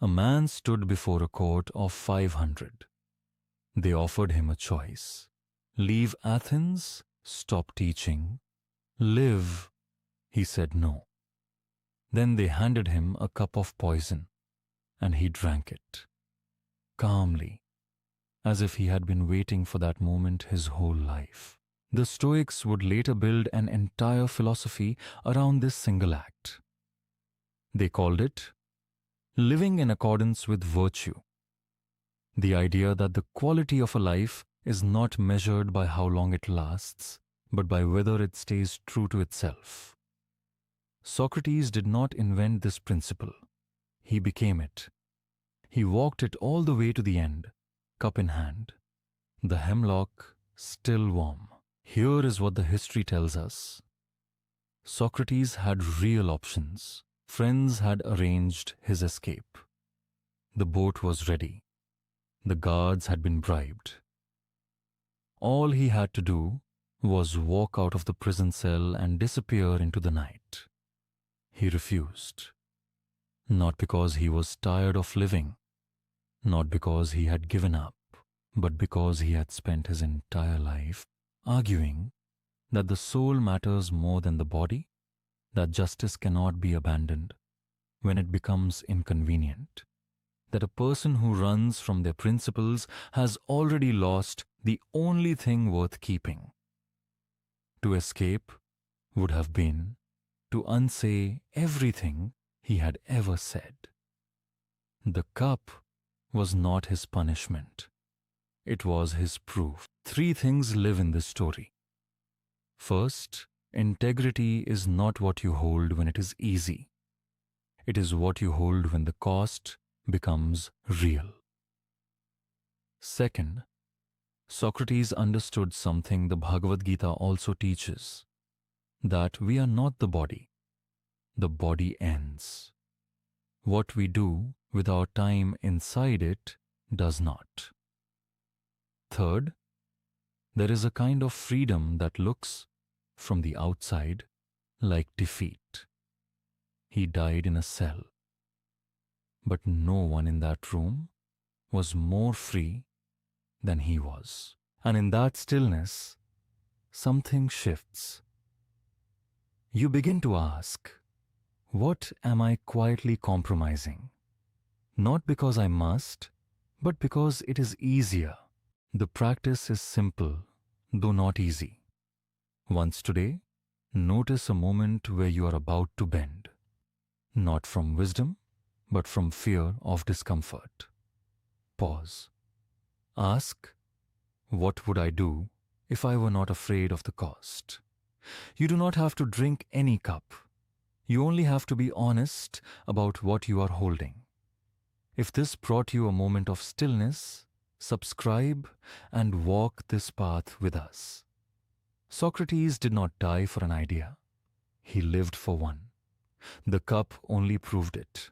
A man stood before a court of 500. They offered him a choice. Leave Athens, stop teaching, live. He said no. Then they handed him a cup of poison, and he drank it, calmly, as if he had been waiting for that moment his whole life. The Stoics would later build an entire philosophy around this single act. They called it living in accordance with virtue. The idea that the quality of a life is not measured by how long it lasts, but by whether it stays true to itself. Socrates did not invent this principle. He became it. He walked it all the way to the end, cup in hand, the hemlock still warm. Here is what the history tells us. Socrates had real options. Friends had arranged his escape. The boat was ready. The guards had been bribed. All he had to do was walk out of the prison cell and disappear into the night. He refused. Not because he was tired of living, not because he had given up, but because he had spent his entire life arguing that the soul matters more than the body, that justice cannot be abandoned when it becomes inconvenient, that a person who runs from their principles has already lost the only thing worth keeping. To escape would have been to unsay everything he had ever said. The cup was not his punishment. It was his proof. 3 things live in this story. First, integrity is not what you hold when it is easy. It is what you hold when the cost becomes real. Second, Socrates understood something the Bhagavad Gita also teaches, that we are not the body. The body ends. What we do with our time inside it does not. Third, there is a kind of freedom that looks, from the outside, like defeat. He died in a cell. But no one in that room was more free than he was. And in that stillness, something shifts. You begin to ask, what am I quietly compromising? Not because I must, but because it is easier. The practice is simple, though not easy. Once today, notice a moment where you are about to bend. Not from wisdom, but from fear of discomfort. Pause. Ask, what would I do if I were not afraid of the cost? You do not have to drink any cup. You only have to be honest about what you are holding. If this brought you a moment of stillness, subscribe and walk this path with us. Socrates did not die for an idea. He lived for one. The cup only proved it.